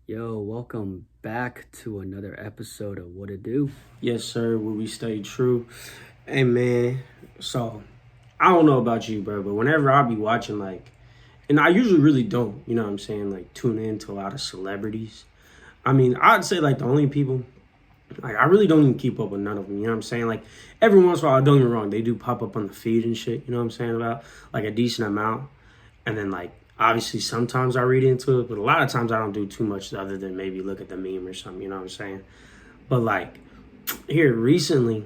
Yo, welcome back to another episode of Whatado. Yes, sir. Will we stay true? Hey, man. So, I don't know about you, bro, but whenever I be watching, and I usually really don't, you know what I'm saying, tune in to a lot of celebrities. I mean, I'd say, the only people, I really don't even keep up with none of them, you know what I'm saying? Every once in a while, don't get me wrong, they do pop up on the feed and shit, you know what I'm saying, about, a decent amount. And then, obviously, sometimes I read into it, but a lot of times I don't do too much other than maybe look at the meme or something, you know what I'm saying? But, here recently,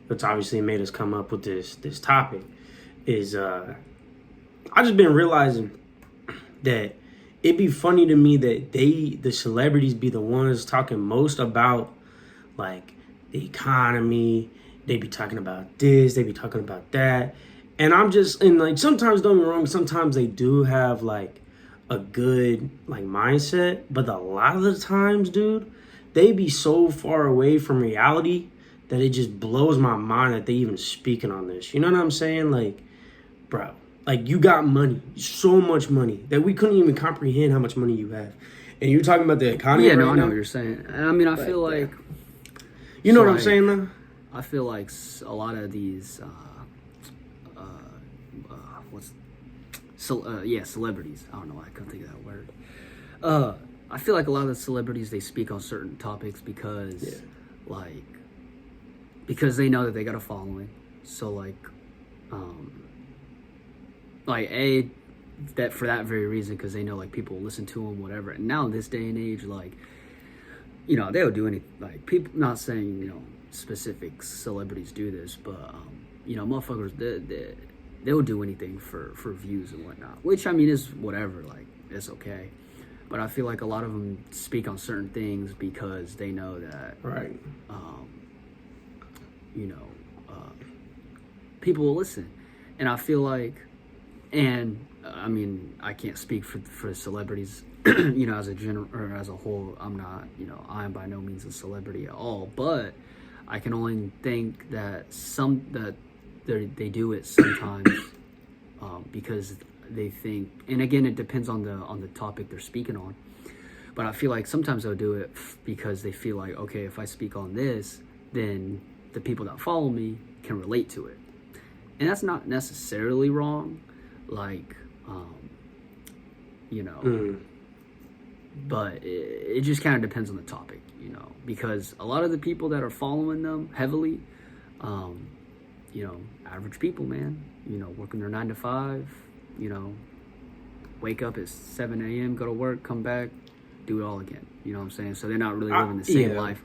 which obviously made us come up with this topic, is I just been realizing that it'd be funny to me that the celebrities be the ones talking most about like the economy. They be talking about this, they be talking about that. And I'm just and sometimes, don't get me wrong, sometimes they do have a good mindset, but a lot of the times, dude, they be so far away from reality that it just blows my mind that they even speaking on this. You know what I'm saying? Bro, you got money, so much money that we couldn't even comprehend how much money you have. And you're talking about the economy. Yeah, right no, I know now? what you're saying. I mean, I feel like you know what I'm saying, though. I feel like a lot of these, celebrities. I don't know why I couldn't think of that word. I feel like a lot of the celebrities, they speak on certain topics because, because they know that they got a following. So that for that very reason, because they know people listen to them, whatever. And now in this day and age, they'll do any people. Not saying specific celebrities do this, but motherfuckers they'll do anything for views and whatnot. Which I mean is whatever, it's okay. But I feel like a lot of them speak on certain things because they know that Right. People will listen, and I feel like, and I mean, I can't speak for celebrities, as a general or as a whole. I'm not, I am by no means a celebrity at all, but I can only think that they do it sometimes because they think, and again, it depends on the topic they're speaking on. But I feel like sometimes they'll do it because they feel like, okay, if I speak on this, then the people that follow me can relate to it. And that's not necessarily wrong, but it just kind of depends on the topic, because a lot of the people that are following them heavily, average people, man, working their 9 to 5, wake up at 7 a.m., go to work, come back, do it all again. You know what I'm saying? So they're not really living the same life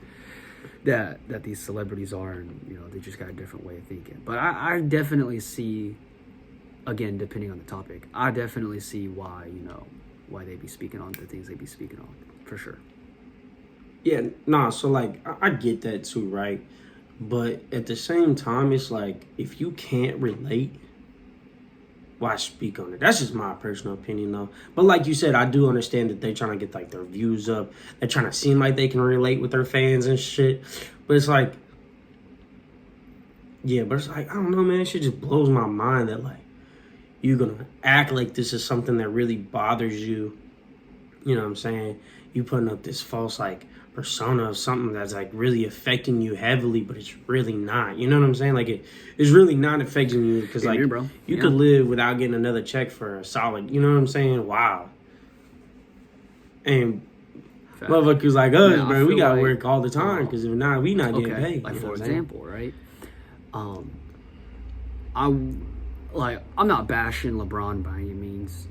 that these celebrities are, and they just got a different way of thinking. But I definitely see, again, depending on the topic, I definitely see why they be speaking on the things they be speaking on, for sure. Yeah, nah, so I get that too, right? But at the same time, it's if you can't relate, why speak on it? That's just my personal opinion, though. But like you said, I do understand that they're trying to get their views up. They're trying to seem like they can relate with their fans and shit. But it's yeah, but it's I don't know, man. It shit just blows my mind that you're gonna act like this is something that really bothers you. You know what I'm saying? You putting up this false persona of something that's really affecting you heavily, but it's really not. You know what I'm saying? It's really not affecting you because you could live without getting another check for a solid. You know what I'm saying? Wow. And motherfuckers like us, bro, we gotta work all the time because if not, we not getting paid. For example, right? I'm not bashing LeBron by any means.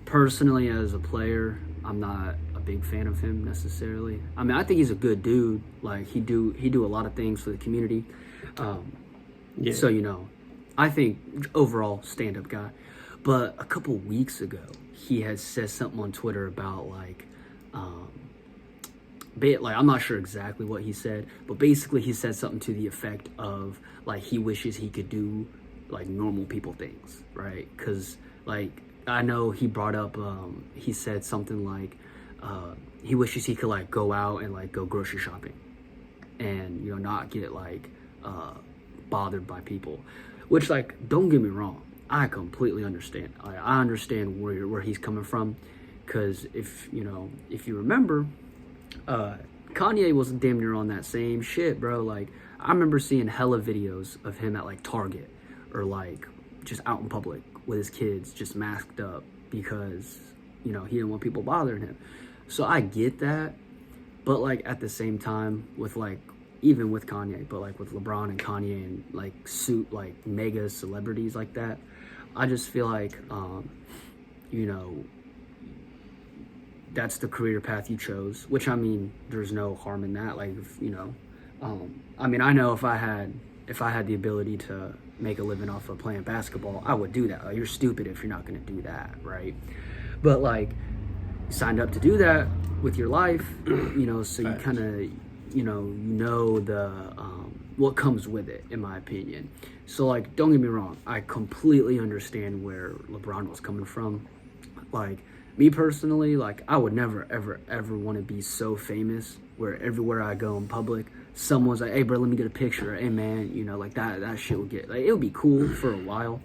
Personally, as a player, I'm not a big fan of him necessarily. I mean, I think he's a good dude. He do a lot of things for the community. So I think overall stand-up guy. But a couple weeks ago, he had said something on Twitter about I'm not sure exactly what he said, but basically he said something to the effect of he wishes he could do normal people things, right? Because I know he brought up he said something he wishes he could go out and go grocery shopping and not get bothered by people, which don't get me wrong, I completely understand. I understand where he's coming from, Because if you remember, Kanye was damn near on that same shit, bro. Like, I remember seeing hella videos of him at like Target or like just out in public with his kids, just masked up because he didn't want people bothering him. So I get that, but like at the same time, with like even with Kanye, but like with LeBron and Kanye and like like mega celebrities like that, I just feel like that's the career path you chose, which I mean, there's no harm in that. Like, I mean, I know if I had the ability to make a living off of playing basketball, I would do that. Like, you're stupid if you're not going to do that, right? But like, you signed up to do that with your life, so you kind of, the what comes with it, in my opinion. So like, don't get me wrong, I completely understand where LeBron was coming from. Like, me personally, like, I would never, ever, ever want to be so famous where everywhere I go in public, someone's like, hey, bro, let me get a picture. Hey, man, like, that shit would get, like, it would be cool for a while.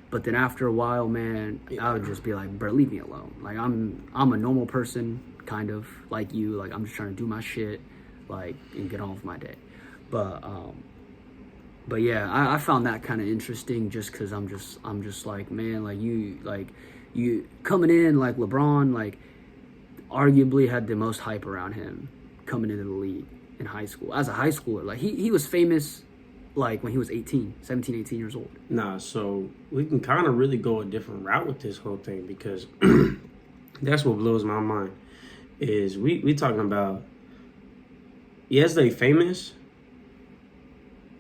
But then after a while, man, I would just be like, bro, leave me alone. Like, I'm a normal person, kind of, like you. Like, I'm just trying to do my shit, like, and get on with my day. But yeah, I found that kind of interesting just because I'm just like, man, like, you coming in, like, LeBron, like, arguably had the most hype around him coming into the league in high school. As a high schooler, like, he was famous, like, when he was 18 years old. Nah, so we can kind of really go a different route with this whole thing, because that's what blows my mind is we talking about, yes, they famous,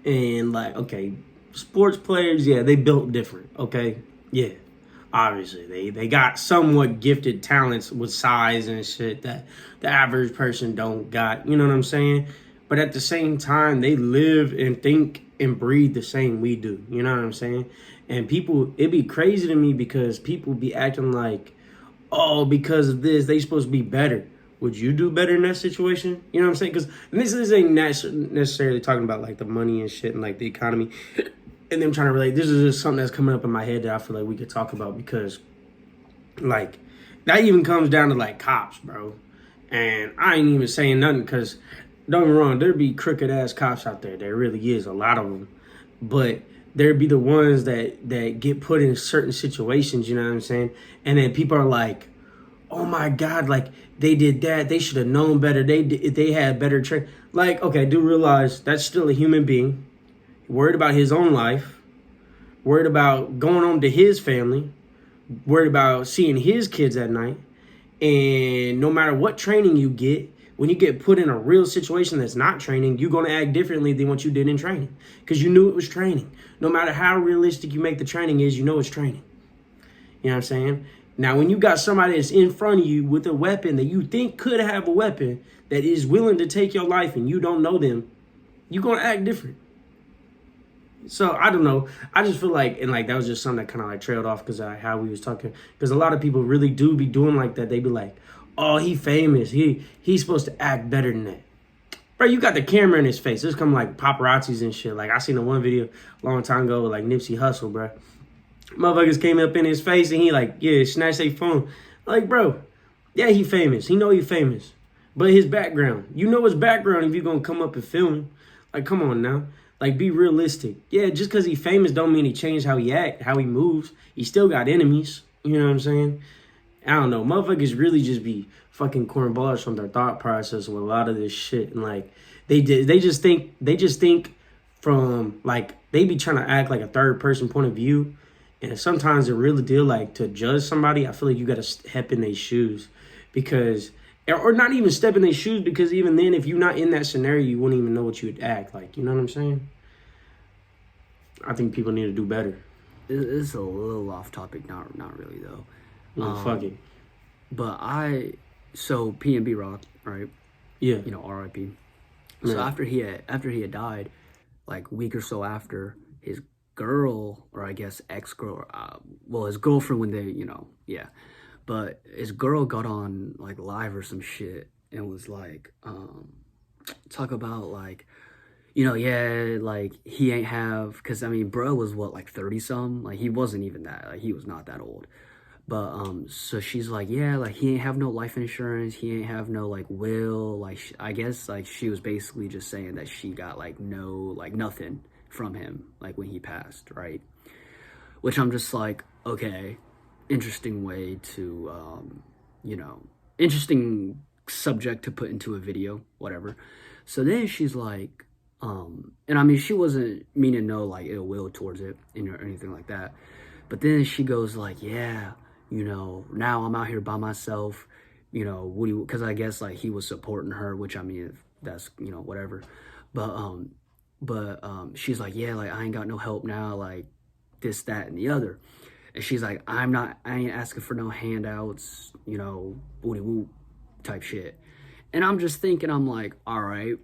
and like, okay, sports players, yeah, they built different, okay, yeah. Obviously, they got somewhat gifted talents with size and shit that the average person don't got. You know what I'm saying? But at the same time, they live and think and breathe the same we do. You know what I'm saying? And people, it'd be crazy to me because people be acting like, oh, because of this, they supposed to be better. Would you do better in that situation? You know what I'm saying? Because this ain't necessarily talking about like the money and shit and like the economy. And them trying to relate, this is just something that's coming up in my head that I feel like we could talk about, because, like, that even comes down to, like, cops, bro. And I ain't even saying nothing, because, don't get me wrong, there be crooked-ass cops out there. There really is, a lot of them. But there be the ones that get put in certain situations, you know what I'm saying? And then people are like, oh, my God, like, they did that. They should have known better. They had better training. Like, okay, do realize that's still a human being. Worried about his own life, worried about going home to his family, worried about seeing his kids at night. And no matter what training you get, when you get put in a real situation that's not training, you're going to act differently than what you did in training, because you knew it was training. No matter how realistic you make the training is, you know it's training. You know what I'm saying? Now, when you got somebody that's in front of you with a weapon that you think could have a weapon that is willing to take your life and you don't know them, you're going to act different. So, I don't know. I just feel like, and like, that was just something that kind of like trailed off because how we was talking. Because a lot of people really do be doing like that. They be like, oh, he famous. He's supposed to act better than that. Bro, you got the camera in his face. There's come like paparazzis and shit. Like, I seen the one video a long time ago with like Nipsey Hussle, bro. Motherfuckers came up in his face and he like, yeah, snatched their phone. Like, bro, yeah, he famous. He know he famous. But his background, you know his background if you're going to come up and film him. Like, come on now. Like, be realistic. Yeah, just because he famous don't mean he changed how he act, how he moves. He still got enemies. You know what I'm saying? I don't know. Motherfuckers really just be fucking cornballs from their thought process with a lot of this shit. And, like, they just think from, like, they be trying to act like a third person point of view. And sometimes the real deal, like, to judge somebody, I feel like you got to step in their shoes. Because, or not even step in their shoes, because even then, if you're not in that scenario, you wouldn't even know what you would act like. You know what I'm saying? I think people need to do better. It's a little off topic, not really though. Fuck it. But so PNB Rock, right? Yeah. R.I.P. So Yeah. after he had died, like a week or so after, his girl, or I guess ex-girl, his girlfriend when they, but his girl got on like live or some shit and was like, talk about like, like he ain't have, because I mean, bro was what, like 30 some, like he wasn't even that, like he was not that old, But so she's like, yeah, like he ain't have no life insurance, he ain't have no like will, like I guess like she was basically just saying that she got like no, like nothing from him like when he passed, right? Which I'm just like, okay, interesting way to interesting subject to put into a video, whatever. So then she's like, and I mean she wasn't meaning no like ill will towards it or anything like that. But then she goes like, yeah, now I'm out here by myself, what do you, because I guess like he was supporting her, which I mean, that's, whatever. But she's like, yeah, like I ain't got no help now, like this, that, and the other. And she's like, I ain't asking for no handouts, booty whoop type shit. And I'm just thinking, I'm like, all right.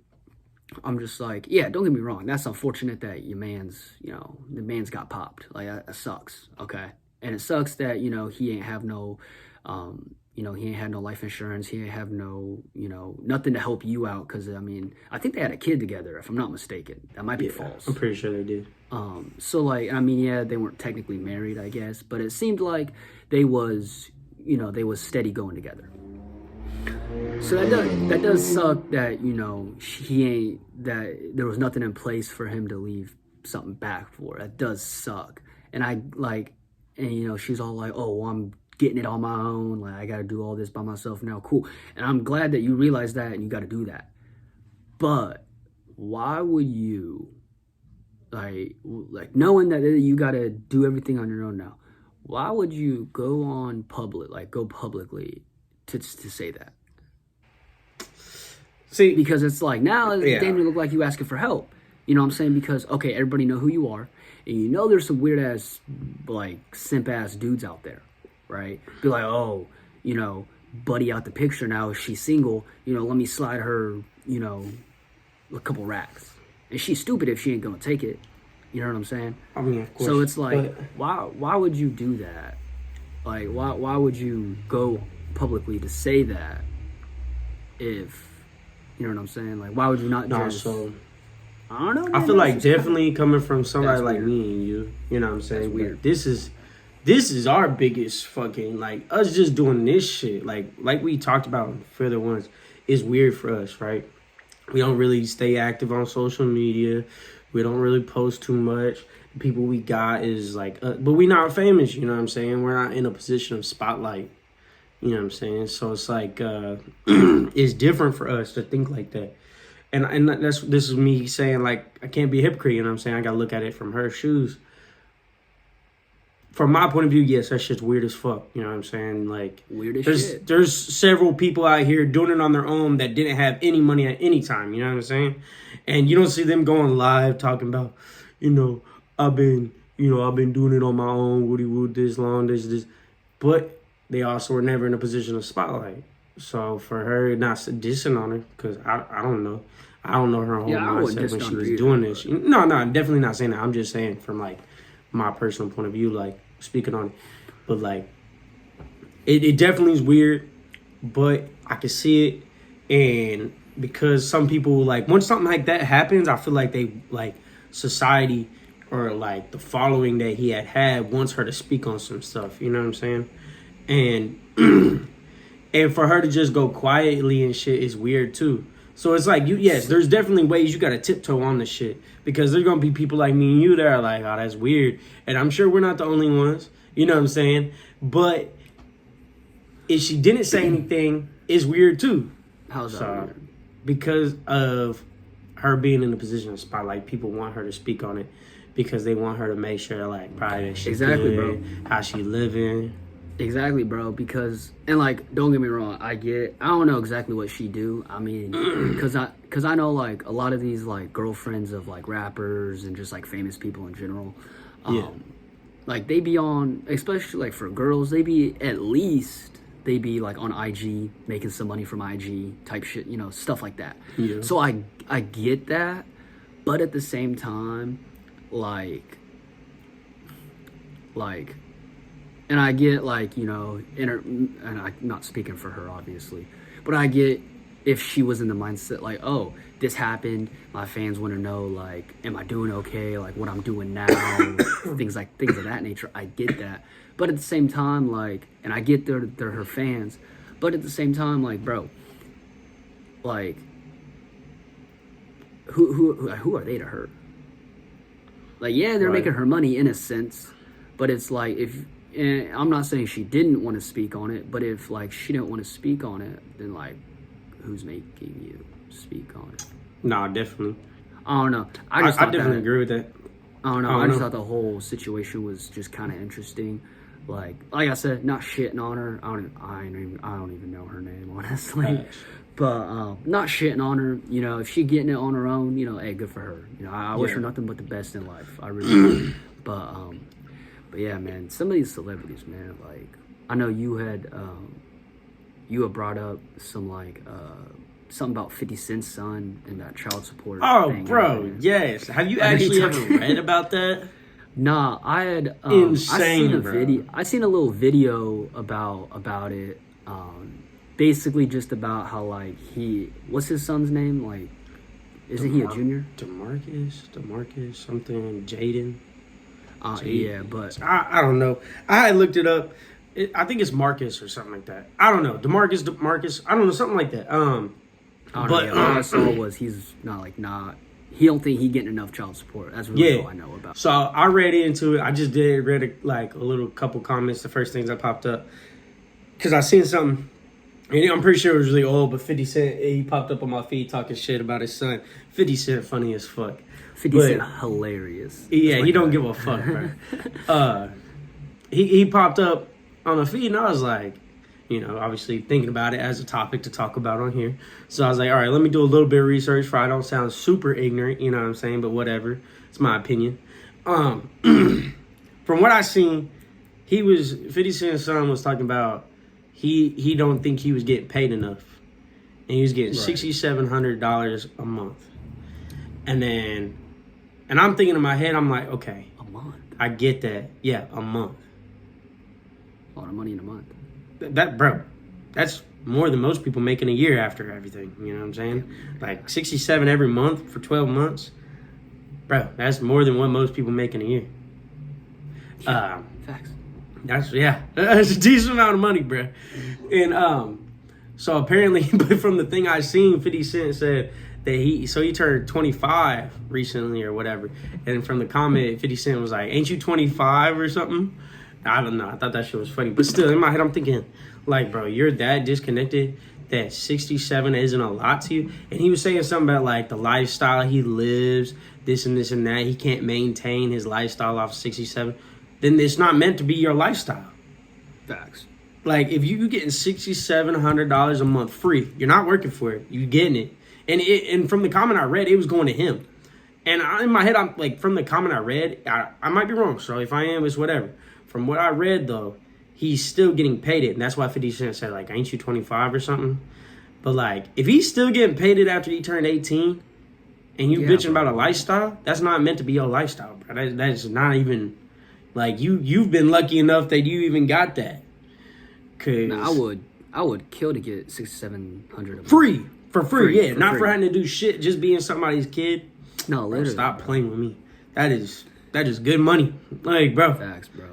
I'm just like, yeah, don't get me wrong. That's unfortunate that your the man's got popped. Like, that sucks. Okay. And it sucks that, he ain't have no, he ain't had no life insurance. He ain't have no, nothing to help you out. Cause I mean, I think they had a kid together, if I'm not mistaken. That might be false. I'm pretty sure they did. So like, I mean, yeah, they weren't technically married, I guess, but it seemed like they was steady going together. So that does suck that, that there was nothing in place for him to leave something back for. That does suck. And she's all like, oh, well, I'm getting it on my own. Like, I got to do all this by myself now. Cool. And I'm glad that you realize that and you got to do that. But why would you, like knowing that you got to do everything on your own now, why would you go publicly to say that? See, because it's like now it damn look like you asking for help. You know what I'm saying? Because okay, everybody know who you are, and there's some weird ass like simp ass dudes out there, right? Be like, oh, buddy out the picture now. If she's single, let me slide her, a couple racks, and she's stupid if she ain't gonna take it. You know what I'm saying? I mean, of course. So it's like, why would you do that? Like, why would you go publicly to say that if you know what I'm saying? Like, why would you not just... So, I don't know, man. I feel like definitely coming from somebody like me and you know what I'm saying? That's weird. This is our biggest fucking, like, us just doing this shit. Like we talked about in further ones, is weird for us, right? We don't really stay active on social media. We don't really post too much. The people we got is like... but we not famous, you know what I'm saying? We're not in a position of spotlight. You know what I'm saying? So it's like, it's different for us to think like that. And this is me saying, like, I can't be a hypocrite, you know what I'm saying? I got to look at it from her shoes. From my point of view, yes, that shit's weird as fuck. You know what I'm saying? Like, weird as shit. There's several people out here doing it on their own that didn't have any money at any time. You know what I'm saying? And you don't see them going live talking about, I've been doing it on my own. Woody wood this long, this. But they also were never in a position of spotlight. So for her not dissing on her, because I don't know. I don't know her whole mindset when she was doing this. No, I'm definitely not saying that. I'm just saying from like my personal point of view, like speaking on it. But like, it definitely is weird, but I can see it. And because some people, like, when something like that happens, I feel like they, like, society or like the following that he had wants her to speak on some stuff. You know what I'm saying? And and for her to just go quietly and shit is weird too. So it's like, there's definitely ways you gotta tiptoe on the shit, because there's gonna be people like me and you that are like, oh, that's weird. And I'm sure we're not the only ones. You know what I'm saying? But if she didn't say anything, it's weird too. How's that weird? Because of her being in a position of spotlight, people want her to speak on it because they want her to make sure, like, probably that she's good, bro. How she living. Exactly, bro. Because, and like, don't get me wrong, I don't know exactly what she do. I mean, because I know like a lot of these like girlfriends of like rappers and just like famous people in general. Like they be on, especially like for girls, they be like on IG making some money from IG type shit, stuff like that. Yeah. So I get that, but at the same time, like. And I get, like, and I'm not speaking for her, obviously, but I get if she was in the mindset, like, oh, this happened. My fans want to know, like, am I doing okay? Like, what I'm doing now, things of that nature. I get that, but at the same time, like, and I get they're her fans, but at the same time, like, bro, like, who are they to her? Like, yeah, they're making her money in a sense, but it's like, and I'm not saying she didn't want to speak on it, but if, like, she didn't want to speak on it, then, like, who's making you speak on it? Nah, definitely. I don't know. I definitely agree with that. I don't know. I just thought the whole situation was just kind of interesting. Like I said, not shitting on her. I don't even know her name, honestly. But not shitting on her. You know, if she getting it on her own, you know, hey, good for her. You know, I wish her nothing but the best in life. I really do. But yeah, man, some of these celebrities, man, like, I know you had brought up some, like, something about 50 Cent's son and that child support thing. Bro, yes. Have you actually ever read about that? Nah, I had insane, I seen a little video about it. Basically just about how, like, what's his son's name? Like, isn't he a junior? DeMarcus, something, Jaden. Yeah, but I don't know. I looked it up. I think it's Marcus or something like that. I don't know. DeMarcus. I don't know, something like that. But all I saw was he's not. He don't think he getting enough child support. That's really all I know about. So I read into it. I just read a little couple comments. The first things that popped up because I seen something. And I'm pretty sure it was really old, but 50 Cent, he popped up on my feed talking shit about his son. 50 Cent funny as fuck. 50 Cent hilarious. Yeah, like he don't give a fuck, bro. He popped up on the feed, and I was like, you know, obviously thinking about it as a topic to talk about on here. So I was like, all right, let me do a little bit of research for I don't sound super ignorant, you know what I'm saying? But whatever, it's my opinion. From what I seen, 50 Cent's son was talking about he don't think he was getting paid enough. And he was getting $6,700 a month. And I'm thinking in my head, I'm like, okay. A month? I get that. Yeah, a month. A lot of money in a month. That's more than most people make in a year after everything. You know what I'm saying? Like 67 every month for 12 months. Bro, that's more than what most people make in a year. Facts. That's a decent amount of money, bro. And so apparently, but from the thing I seen, 50 Cent said that he turned 25 recently or whatever. And from the comment, 50 Cent was like, "Ain't you 25 or something?" I don't know. I thought that shit was funny, but still in my head, I'm thinking, like, bro, you're that disconnected that 67 isn't a lot to you. And he was saying something about like the lifestyle he lives, this and that. He can't maintain his lifestyle off 67. Then it's not meant to be your lifestyle. Facts. Like, if you getting $6,700 a month free, you're not working for it. You getting it. And from the comment I read, it was going to him. And in my head, I'm like, from the comment I read, I might be wrong. So if I am, it's whatever. From what I read, though, he's still getting paid it. And that's why 50 Cent said, like, ain't you 25 or something? But, like, if he's still getting paid it after he turned 18 and you bitching about a lifestyle, that's not meant to be your lifestyle, bro. That's not even... Like, you've been lucky enough that you even got that. Cause I would kill to get $6,700 free. For free, yeah. Not free. for having to do shit, just being somebody's kid. No, literally. Stop playing with me. That is good money. Like, bro. Facts, bro.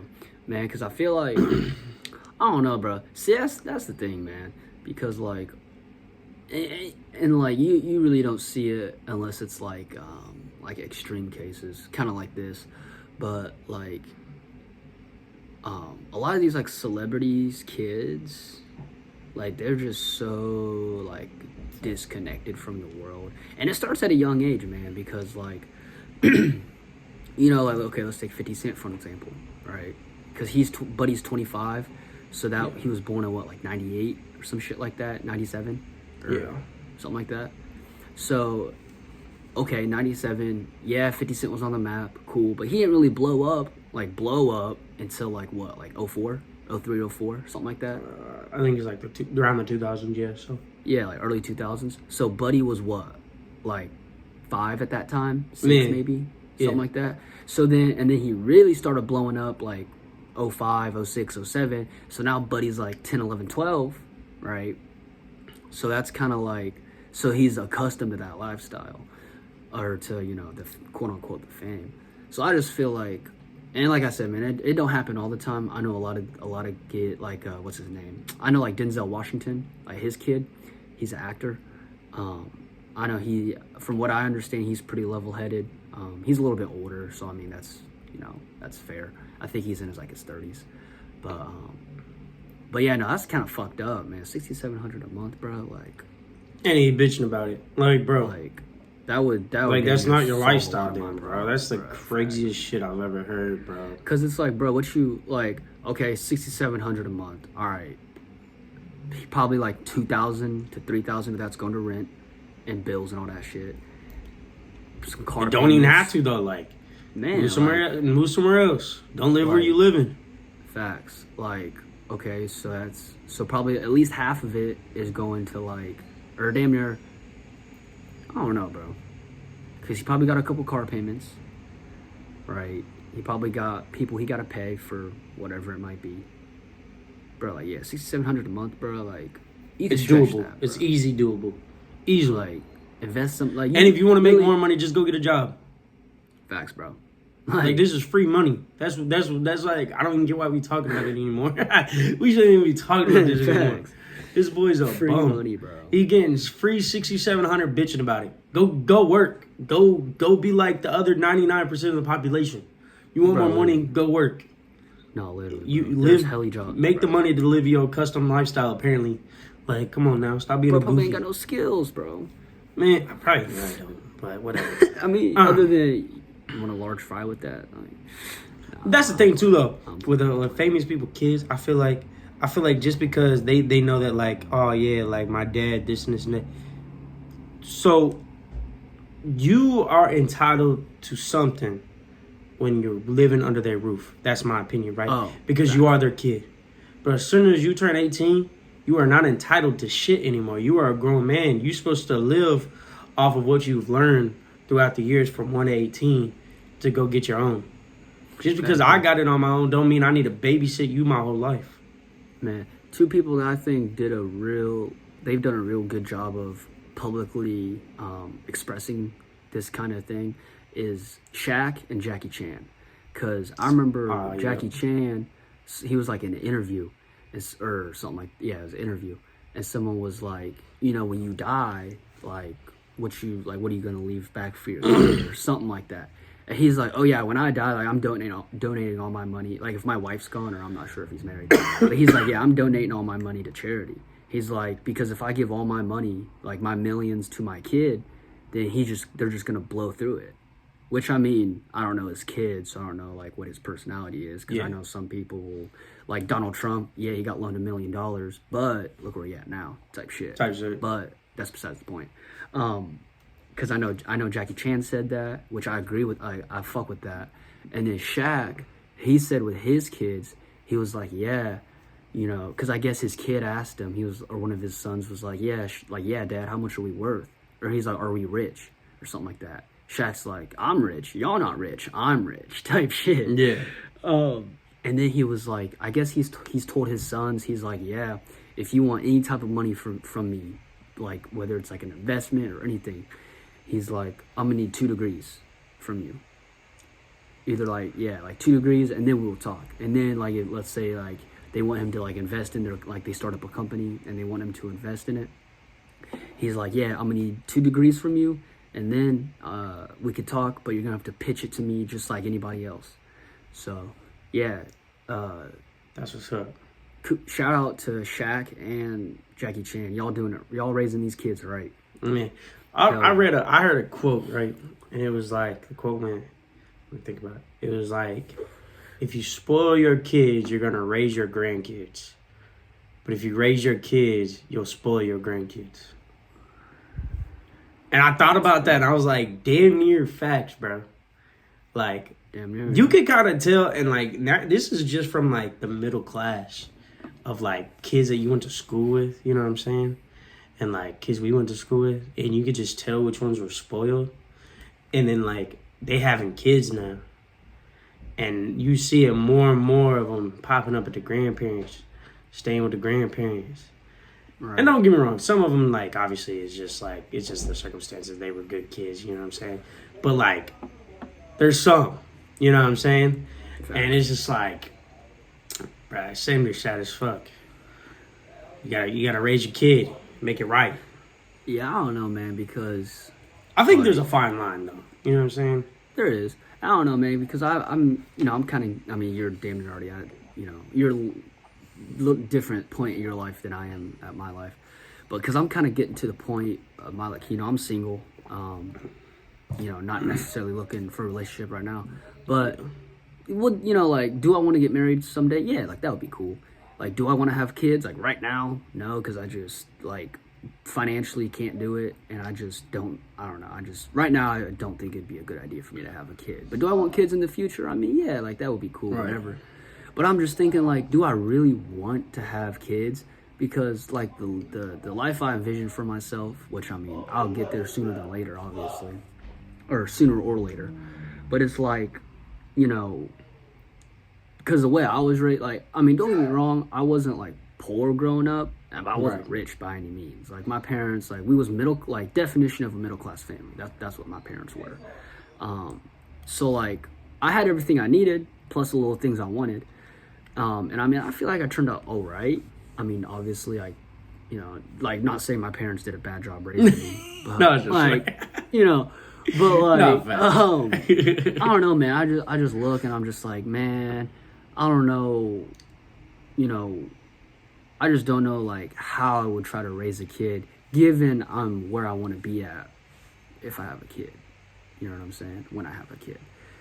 Man, because I feel like, I don't know, bro. See, that's the thing, man. Because, like, and like, you really don't see it unless it's, like extreme cases. Kind of like this. But, like, a lot of these, like, celebrities, kids, like, they're just so, like, disconnected from the world. And it starts at a young age, man, because, like, you know, like, okay, let's take 50 Cent for an example, right? Because he's 25, so that he was born in, what, like, 98 or some shit like that, 97? Or something like that. So, okay, 97, 50 Cent was on the map, cool, but he didn't really blow up until, like, what, like 04, 03, 04, something like that? I think it's like around the 2000s, yeah, so. Yeah, like early 2000s. So Buddy was what, like 5 at that time? 6 maybe? Something like that. So then he really started blowing up like 05, 06, 07. So now Buddy's like 10, 11, 12, right? So that's kind of like So he's accustomed to that lifestyle, or to, you know, the quote unquote the fame. So I just feel like, and like I said, man, it don't happen all the time. I know a lot of get like what's his name? I know like Denzel Washington, like his kid, he's an actor. I know he, from what I understand, he's pretty level-headed. He's a little bit older, so I mean that's fair. I think he's in his 30s, but yeah, no, that's kind of fucked up, man. $6,700 a month, bro. Like, And he bitching about it, like, bro. like that would Like, that's not your so lifestyle, hard, then, bro. That's the craziest shit I've ever heard, bro. Cause it's like, bro, what you like? Okay, $6,700 a month. All right, probably like $2,000 to $3,000 that's going to rent and bills and all that shit. Some car. You don't even have to though. Like, man, move somewhere else. Don't live where you living. Facts. Like, okay, so probably at least half of it is going to like, or damn near. I don't know, bro. Because he probably got a couple car payments, right? He probably got people he got to pay for whatever it might be. Bro, like, yeah, $6,700 a month, bro. Like, you can It's stretch doable. that, It's bro. easy doable. Easily. Like, invest some, like. And if you want to make really, more money, just go get a job. Facts, bro. Like, this is free money. That's like, I don't even get why we talking about it anymore. We shouldn't even be talking about this anymore. Facts. This boy's a Free bum. money, bro. He getting free $6,700 bitching about it. Go work. Go be like the other 99% of the population. You want Bro, more money? Go work. No, literally. You bro. live. There's helly jobs, Make the bro. money to live your custom lifestyle. Apparently, like, come on now, stop being Bro, a probably goofy. ain't got no skills, bro. Man, I probably right though, but whatever. I mean, other than you want a large fry with that. Like, That's the thing too, though. With famous people, kids, I feel like just because they know that, like, oh yeah, like my dad, this and this and that. So you are entitled to something when you're living under their roof. That's my opinion, right? Oh, because you are their kid. But as soon as you turn 18, you are not entitled to shit anymore. You are a grown man. You're supposed to live off of what you've learned throughout the years from 1 to 18 to go get your own. Just because I got it on my own don't mean I need to babysit you my whole life. man, two people that I think they've done a real good job of publicly expressing this kind of thing is Shaq and Jackie Chan. Because I remember Jackie Chan, he was like in an interview, or something like, yeah, it was an interview. And someone was like, you know, when you die, like, what are you going to leave back for your kids or something like that. And he's like, oh yeah, when I die, like, I'm donating all my money. Like, if my wife's gone, or I'm not sure if he's married, but he's like, yeah, I'm donating all my money to charity. He's like, because if I give all my money, like my millions, to my kid, then they're just gonna blow through it. Which, I mean, I don't know his kid, so I don't know like what his personality is. Because I know some people will, like Donald Trump, yeah, he got loaned $1 million, but look where he at now, type shit. But that's besides the point. Because I know Jackie Chan said that, which I agree with. I fuck with that. And then Shaq, he said with his kids, he was like, yeah, you know, because I guess his kid asked him, or one of his sons was like, yeah, Dad, how much are we worth? Or he's like, are we rich? Or something like that. Shaq's like, I'm rich, y'all not rich, I'm rich, type shit. Yeah. And then he was like, I guess he's told his sons, he's like, yeah, if you want any type of money from me, like whether it's like an investment or anything, he's like, I'm gonna need 2 degrees from you. Either like 2 degrees, and then we'll talk. And then like, let's say like they want him to like invest in like they start up a company and they want him to invest in it. He's like, yeah, I'm gonna need 2 degrees from you, and then we could talk, but you're gonna have to pitch it to me just like anybody else. So yeah, that's what's up. Shout out to Shaq and Jackie Chan. Y'all doing it. Y'all raising these kids right. Man, I heard a quote, right? And it was like, the quote went, let me think about it. It was like, if you spoil your kids, you're going to raise your grandkids. But if you raise your kids, you'll spoil your grandkids. And I thought about that, and I was like, damn near facts, bro. Like, damn near. You could kind of tell, and like, this is just from like the middle class of like kids that you went to school with, you know what I'm saying? And like kids we went to school with, and you could just tell which ones were spoiled. And then like they having kids now, and you see it more and more of them popping up at the grandparents, staying with the grandparents. Right. And don't get me wrong, some of them, like, obviously, it's just the circumstances. They were good kids, you know what I'm saying? But, like, there's some, you know what I'm saying? Exactly. And it's just like, bruh, same to sad as fuck. You gotta raise your kid, make it right. Yeah, I don't know, man, because I think there's a fine line, though. You know what I'm saying? there is. I don't know, man, because I'm, I'm kind of, I mean, you're damn near already at, you're a little different point in your life than I am at my life. But because I'm kind of getting to the point of my, like, I'm single, not necessarily looking for a relationship right now. But, like, do I want to get married someday? Yeah, like, that would be cool. Like, do I want to have kids? Like, right now? No, because I just, like, financially can't do it. And I just don't, I don't know. Right now, I don't think it'd be a good idea for me to have a kid. But do I want kids in the future? I mean, yeah, like, that would be cool, whatever. But I'm just thinking, like, do I really want to have kids? Because, like, the life I envision for myself, which, I mean, I'll get there sooner than later, obviously. Or sooner or later. But it's like, because the way I was raised, like, I mean, don't get me wrong, I wasn't, like, poor growing up, but I wasn't rich by any means. Like, my parents, like, we was definition of a middle-class family. That's what my parents were. So, like, I had everything I needed, plus the little things I wanted. And, I mean, I feel like I turned out all right. I mean, obviously, like, not saying my parents did a bad job raising me, but, No, just like, but, like, I don't know, man. I just look and I'm just like, man, I don't know, I just don't know, like, how I would try to raise a kid, given I'm where I want to be at if I have a kid. You know what I'm saying? When I have a kid.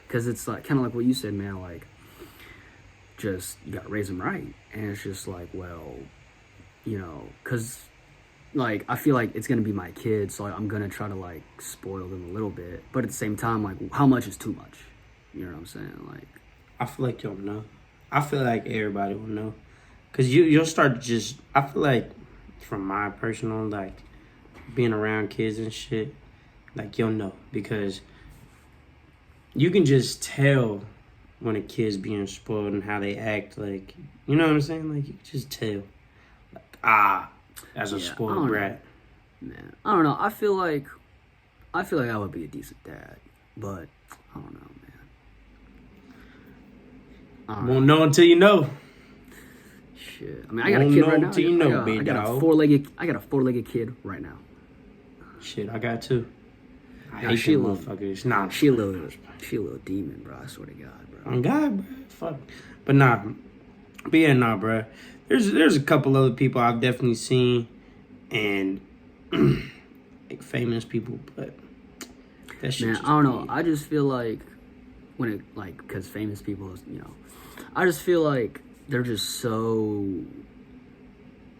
Because it's, like, kind of like what you said, man, like, just, you got to raise them right. And it's just like, well, because, like, I feel like it's going to be my kid, so, like, I'm going to try to, like, spoil them a little bit. But at the same time, like, how much is too much? You know what I'm saying? Like, I feel like you'll know. I feel like everybody will know. Because you'll start to just, I feel like, from my personal, like, being around kids and shit, like, you'll know. Because you can just tell when a kid's being spoiled and how they act, like, you know what I'm saying? Like, you can just tell. Like, as a spoiled brat. Man, I don't know. I feel like I would be a decent dad, but I don't know, man. Won't know until you know. Shit. I mean, I got a kid right now. I got a four-legged kid right now. Shit, I got two. I hate she them motherfuckers. Nah, she a little demon, bro. I swear to God, bro. On God, bro. Fuck. But nah. But yeah, nah, bro. There's a couple other people I've definitely seen, and like famous people, but that shit. Man, I don't know. I just feel like because famous people, I just feel like they're just so,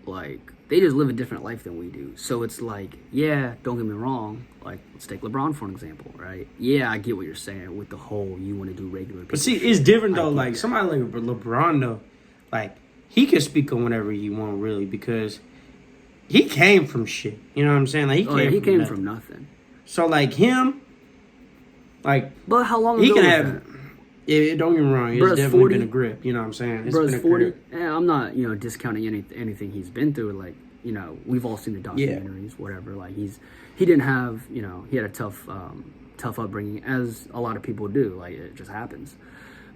like, they just live a different life than we do. So it's like, yeah, don't get me wrong. Like, let's take LeBron for an example, right? Yeah, I get what you're saying with the whole you want to do regular. But see, it's different though. Like somebody like LeBron though, like he can speak on whatever he want really because he came from shit. You know what I'm saying? Like he came from nothing. So like him, like, but how long he ago can was have. that? Yeah, don't get me wrong. It's definitely 40, been a grip. You know what I'm saying? It's bro's been a 40. grip. And I'm not, discounting anything he's been through. Like, we've all seen the documentaries, whatever. Like, he didn't have, he had a tough upbringing, as a lot of people do. Like, it just happens.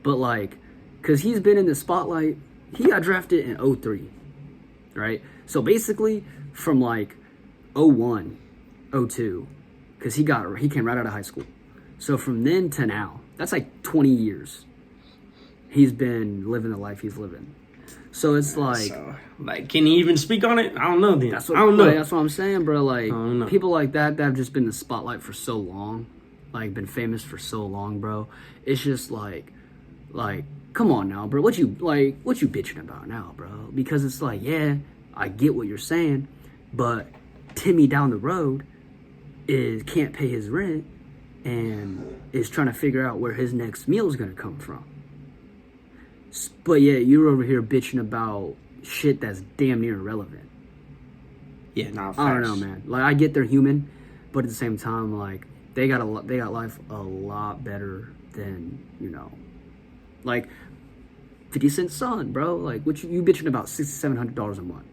But, like, because he's been in the spotlight, he got drafted in 03, right? So, basically, from, like, 01, 02, because he came right out of high school. So, from then to now, that's like 20 years. He's been living the life he's living. So it's like... So, like, can he even speak on it? I don't know, then. I don't know. That's what I'm saying, bro. Like, people like that have just been in the spotlight for so long. Like, been famous for so long, bro. It's just like, come on now, bro. What you bitching about now, bro? Because it's like, yeah, I get what you're saying, but Timmy down the road can't pay his rent and is trying to figure out where his next meal is going to come from. But yeah, you're over here bitching about shit that's damn near irrelevant. Yeah, nah, facts. I don't know, man. Like, I get they're human, but at the same time, like, they got life a lot better than, like 50 Cent's son, bro. Like, what you bitching about $600-$700 a month,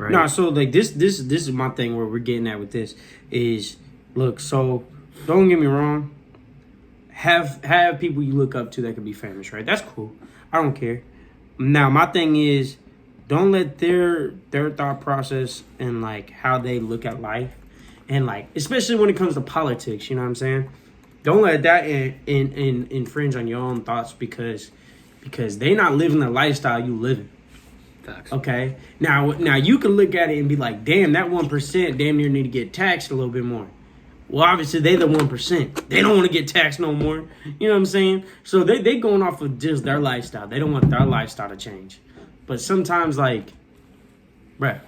right? No, so like this is my thing where we're getting at with this is look, so don't get me wrong. Have people you look up to that could be famous, right? That's cool. I don't care. Now my thing is don't let their thought process and like how they look at life and like especially when it comes to politics, you know what I'm saying? Don't let that infringe on your own thoughts because they not living the lifestyle you living. Facts. Okay. Now you can look at it and be like, damn, that 1% damn near need to get taxed a little bit more. Well, obviously they the 1%. They don't want to get taxed no more. You know what I'm saying? So they going off of just their lifestyle. They don't want their lifestyle to change. But sometimes like, bruh,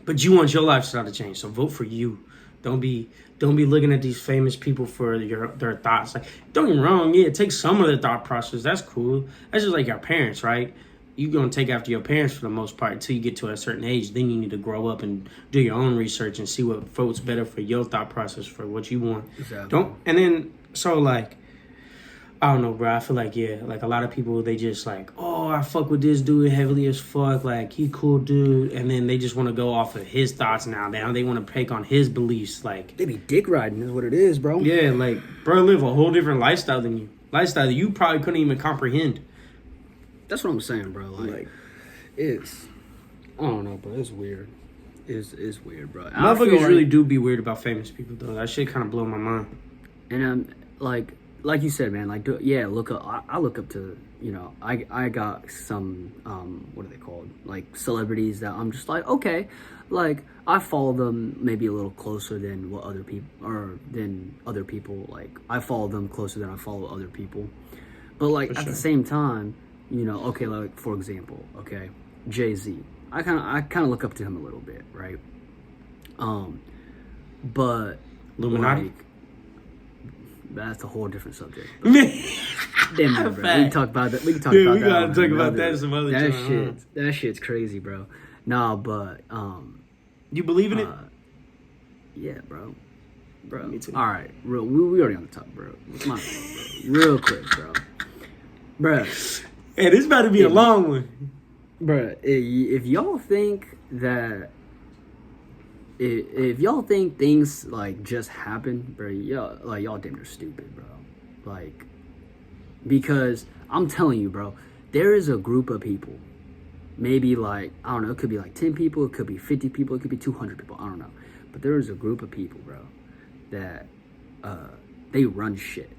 but you want your lifestyle to change. So vote for you. Don't be looking at these famous people for their thoughts. Like, don't get me wrong, yeah, take some of their thought process. That's cool. That's just like our parents, right? You're going to take after your parents for the most part until you get to a certain age. Then you need to grow up and do your own research and see what votes better for your thought process for what you want. Exactly. So like, I don't know, bro. I feel like, yeah, like a lot of people, they just like, oh, I fuck with this dude heavily as fuck. Like, he cool dude. And then they just want to go off of his thoughts now. Now they want to take on his beliefs. Like, They be dick riding is what it is, bro. yeah, like, bro, live a whole different lifestyle than you. Lifestyle that you probably couldn't even comprehend. That's what I'm saying, bro. Like it's, I don't know, bro. It's weird. It's weird, bro. Motherfuckers really do be weird about famous people, though. That shit kind of blow my mind. And like you said, man. Like, look up. I look up to, you know. I got some what are they called? Like celebrities that I'm just like, okay, like I follow them maybe a little closer than what other people other people. Like I follow them closer than I follow other people. But like at the same time, you know, okay, like for example, okay, Jay-Z. I kind of look up to him a little bit, right? But Illuminati. like, that's a whole different subject. Damn it, bro. We can talk about that. We can talk about that. We gotta talk about that some other time. That shit's crazy, bro. Nah, but you believe in it? Yeah, bro. Me too. All right, we already on the top, bro. It's my fault, bro. Real quick, bro. Hey, this about to be a long one. Bruh, if y'all think that, if y'all think things like just happen, bro, y'all damn near stupid, bro. Like, because I'm telling you, bro, there is a group of people, maybe like, I don't know, it could be like 10 people, it could be 50 people, it could be 200 people, I don't know. But there is a group of people, bro, that they run shit,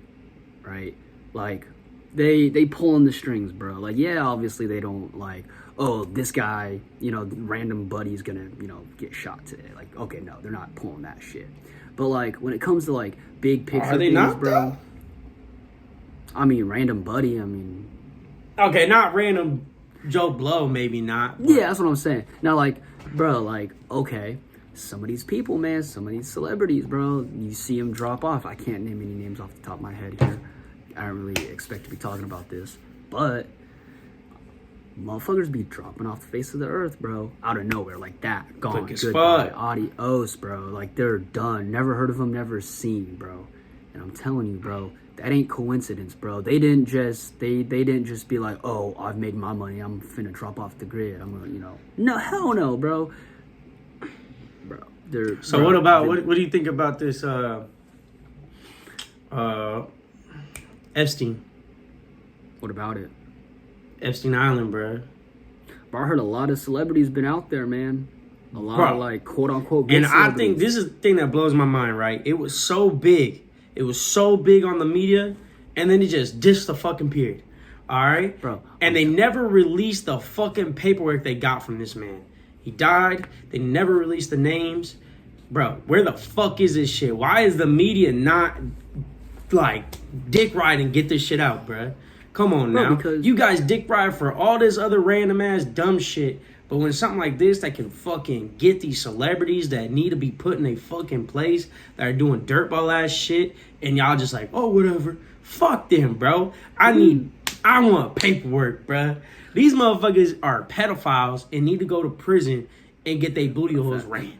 right? Like, they pulling the strings, bro. Like, yeah, obviously they don't like, oh, this guy, you know, random buddy's gonna, you know, get shot today. Like, okay, no, they're not pulling that shit. But like when it comes to like big picture things, not, bro. though? I mean, random buddy. I mean, okay, not random Joe Blow, maybe not. But yeah, that's what I'm saying. Now, like, bro, like, okay, some of these people, man, some of these celebrities, bro, you see them drop off. I can't name any names off the top of my head here. I don't really expect to be talking about this, but motherfuckers be dropping off the face of the earth, bro, out of nowhere, like that, gone, goodbye, adios, bro, like they're done, never heard of them, never seen, bro. And I'm telling you, bro, that ain't coincidence, bro. They didn't just be like, oh, I've made my money, I'm finna drop off the grid, I'm gonna, you know, no, hell no, bro. So what about what do you think about this Epstein? What about it? Epstein Island, bro. Bro, I heard a lot of celebrities been out there, man. A lot of like quote unquote good and celebrities. I think this is the thing that blows my mind, right? It was so big. It was so big on the media, and then it just disappeared. All right? Bro. And they never released the fucking paperwork they got from this man. He died. They never released the names. Bro, where the fuck is this shit? Why is the media not like dick ride and get this shit out, bro? Come on now. Because you guys dick ride for all this other random ass dumb shit. But when something like this that can fucking get these celebrities that need to be put in a fucking place that are doing dirtball ass shit, and y'all just like, oh, whatever. Fuck them, bro. I want paperwork, bro. These motherfuckers are pedophiles and need to go to prison and get their booty holes ran.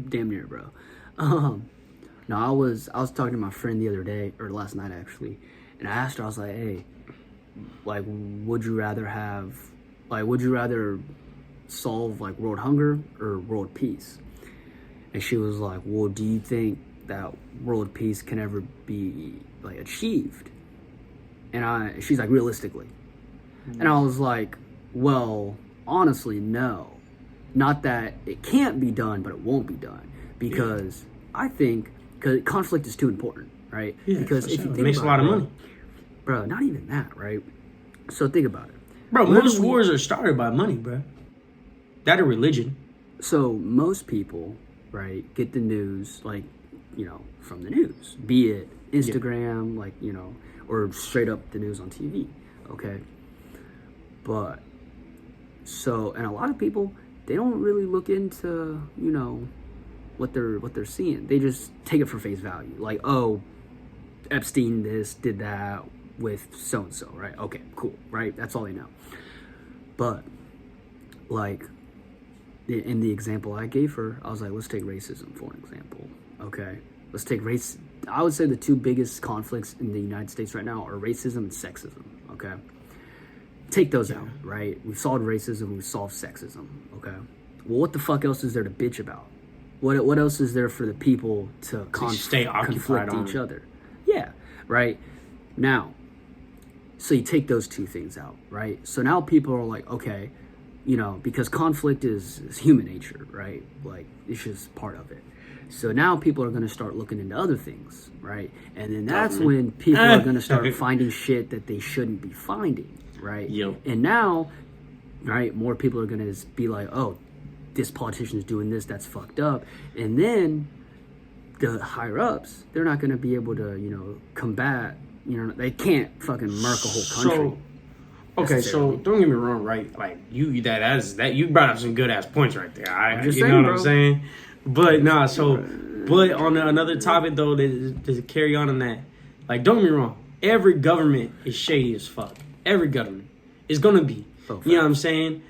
Damn near, bro. No, I was talking to my friend the other day, or last night actually, and I asked her, I was like, hey, like, would you rather solve like world hunger or world peace? And she was like, well, do you think that world peace can ever be like achieved? And she's like, realistically. And I was like, well, honestly, no. Not that it can't be done, but it won't be done. Because I think, because conflict is too important, right? Yeah, because if you think it makes a lot of money. Bro, not even that, right? So think about it. Bro, most wars are started by money, bro. That or religion. So most people, right, get the news, like, you know, from the news. Be it Instagram, like, you know, or straight up the news on TV, okay? But, so, and a lot of people, they don't really look into, you know, what they're seeing. They just take it for face value. Like, oh, Epstein this, did that with so-and-so, right? Okay, cool, right? That's all they know. But, like, in the example I gave her, I was like, let's take racism for an example, okay? Let's take race. I would say the two biggest conflicts in the United States right now are racism and sexism, okay? Take those out, right? We've solved racism, we've solved sexism, okay? Well, what the fuck else is there to bitch about? What else is there for the people to conflict each other? Yeah, right? Now, so you take those two things out, right? So now people are like, okay, you know, because conflict is human nature, right? Like, it's just part of it. So now people are going to start looking into other things, right? And then that's when people are going to start finding shit that they shouldn't be finding, right? Yep. And now, right, more people are going to be like, oh, this politician is doing this, that's fucked up. And then the higher ups, they're not going to be able to, you know, combat, you know, they can't fucking murk a whole country. Okay, so don't get me wrong, right? Like you brought up some good ass points right there. You know what I'm saying? But nah, but on another topic though, to carry on that, like don't get me wrong, every government is shady as fuck. Every government is gonna be. You know what I'm saying?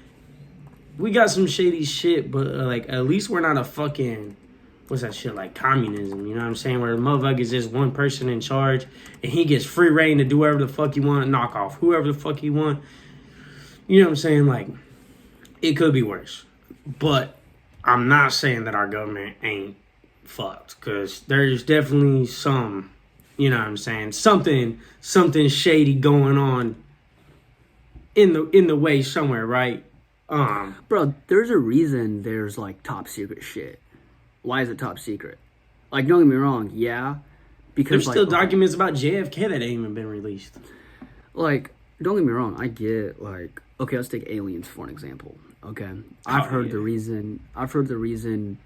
We got some shady shit, but like at least we're not a fucking what's that shit like communism? You know what I'm saying? Where the motherfucker is just one person in charge and he gets free reign to do whatever the fuck you want, knock off whoever the fuck you want. You know what I'm saying? Like it could be worse, but I'm not saying that our government ain't fucked because there's definitely some, you know what I'm saying, something shady going on in the way somewhere, right? Bro, there's a reason there's like top secret shit. Why is it top secret? Like, don't get me wrong, yeah, because there's still documents about JFK that ain't even been released. Like, don't get me wrong, I get like, okay, let's take aliens for an example. Okay, I've heard the reason,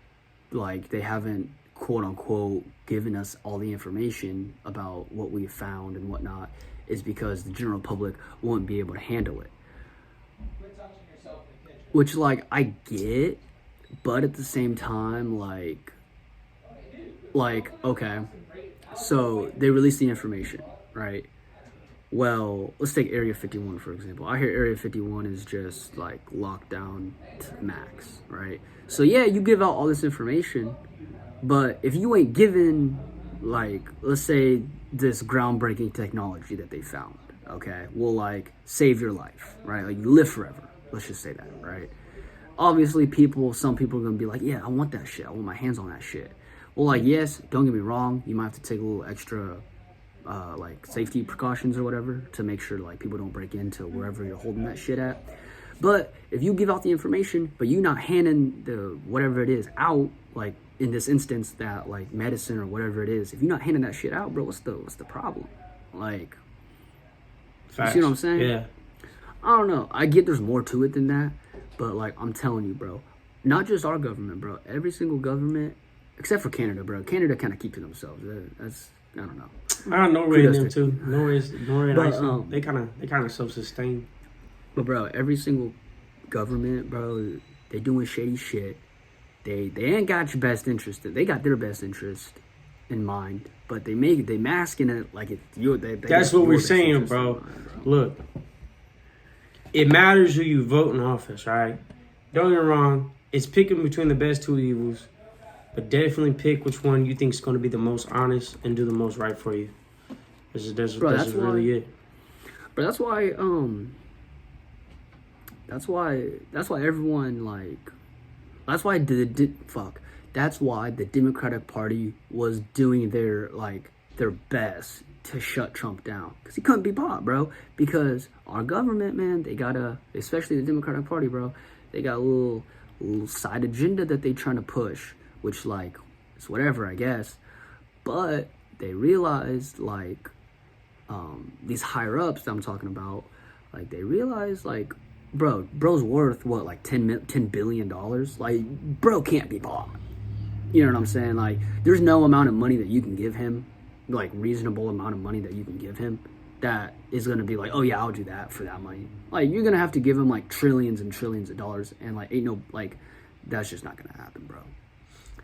like, they haven't, quote unquote, given us all the information about what we found and whatnot is because the general public won't be able to handle it. Which, like, I get, but at the same time, like, okay, so they released the information, right? Well, let's take Area 51, for example. I hear Area 51 is just, like, locked down to max, right? So, yeah, you give out all this information, but if you ain't given, like, let's say this groundbreaking technology that they found, okay, will, like, save your life, right? Like, you live forever. Let's just say that, right? Obviously, some people are going to be like, yeah, I want that shit. I want my hands on that shit. Well, like, yes, don't get me wrong. You might have to take a little extra, like, safety precautions or whatever to make sure, like, people don't break into wherever you're holding that shit at. But if you give out the information, but you not handing the whatever it is out, like, in this instance, that, like, medicine or whatever it is, if you're not handing that shit out, bro, what's the problem? Like, facts. You see what I'm saying? Yeah. I don't know. I get there's more to it than that. But, like, I'm telling you, bro, not just our government, bro. Every single government, except for Canada, bro. Canada kind of keep to themselves. That's, I don't know. Norway and them, too. Norway and Iceland, they kind of self-sustain. But, bro, every single government, bro, they doing shady shit. They ain't got your best interest. They got their best interest in mind. But they masking it like it's you. That's what we're saying, bro. Look. It matters who you vote in office, right? Don't get me wrong. It's picking between the best two evils. But definitely pick which one you think is going to be the most honest and do the most right for you. That's really it. But that's why, That's why everyone like. That's why That's why the Democratic Party was doing their best to shut Trump down, because he couldn't be bought, bro. Because our government, man, they got especially the Democratic Party, bro, they got a little side agenda that they trying to push, which like it's whatever, I guess. But they realized like these higher ups that I'm talking about, like they realized like bro's worth what, like $10 billion. Like bro can't be bought. You know what I'm saying? Like there's no amount of money that you can give him, like reasonable amount of money that you can give him, that is gonna be like, oh yeah, I'll do that for that money. Like you're gonna have to give him like trillions and trillions of dollars, and like ain't no like that's just not gonna happen, bro.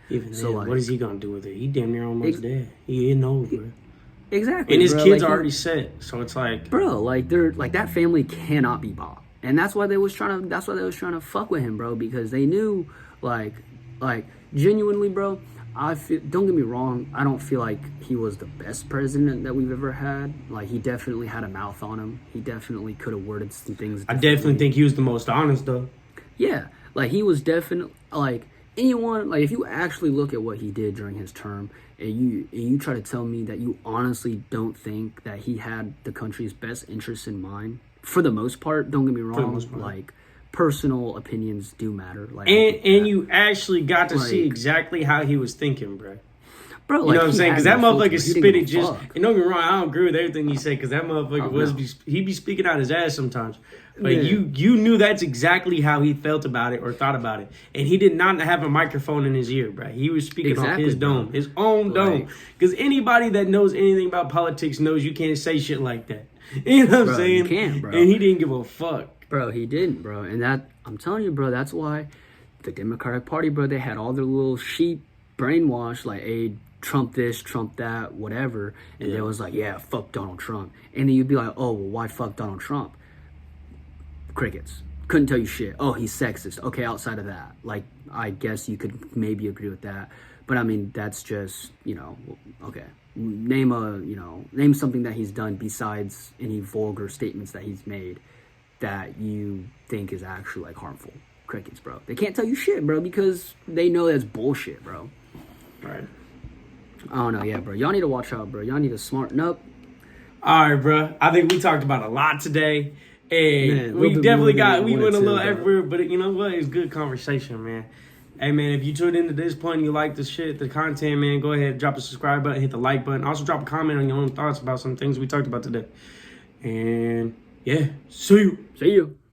Even so, then, like, what is he gonna do with it? He damn near almost dead. He ain't over. Exactly. And his kids like, are already set, so it's like, bro, like they're like that family cannot be bought, and that's why they was trying to fuck with him, bro, because they knew like genuinely, bro. Don't get me wrong, I don't feel like he was the best president that we've ever had. Like he definitely had a mouth on him. He definitely could have worded some things differently. I definitely think he was the most honest though. Yeah, like he was definitely like anyone, like if you actually look at what he did during his term, and you try to tell me that you honestly don't think that he had the country's best interests in mind, for the most part, don't get me wrong, like personal opinions do matter. Like and you actually got to see exactly how he was thinking, bro. Bro, you like, know what I'm saying? Because that motherfucker spit it just. Fuck. And don't get me wrong, I don't agree with everything he said. Because that motherfucker he be speaking out his ass sometimes. But you knew that's exactly how he felt about it or thought about it. And he did not have a microphone in his ear, bro. He was speaking off his dome, his own dome. Because anybody that knows anything about politics knows you can't say shit like that. You know what I'm saying? You can't, bro. And he didn't give a fuck. Bro, he didn't, bro. And that, I'm telling you, bro, that's why the Democratic Party, bro, they had all their little sheep brainwashed, like, hey, Trump this, Trump that, whatever. And they was like, yeah, fuck Donald Trump. And then you'd be like, oh, well, why fuck Donald Trump? Crickets. Couldn't tell you shit. Oh, he's sexist. Okay, outside of that, like, I guess you could maybe agree with that. But I mean, that's just, okay. Name something that he's done besides any vulgar statements that he's made that you think is actually like harmful. Crickets, bro. They can't tell you shit, bro, because they know that's bullshit, bro. Right. I don't know, yeah, bro. Y'all need to watch out, bro. Y'all need to smarten up. All right, bro. I think we talked about a lot today. And man, we definitely we went a little everywhere, but you know what? It's good conversation, man. Hey, man, if you tuned into this point and you like the content, man, go ahead, drop a subscribe button, hit the like button. Also, drop a comment on your own thoughts about some things we talked about today. And, yeah, see you. See you.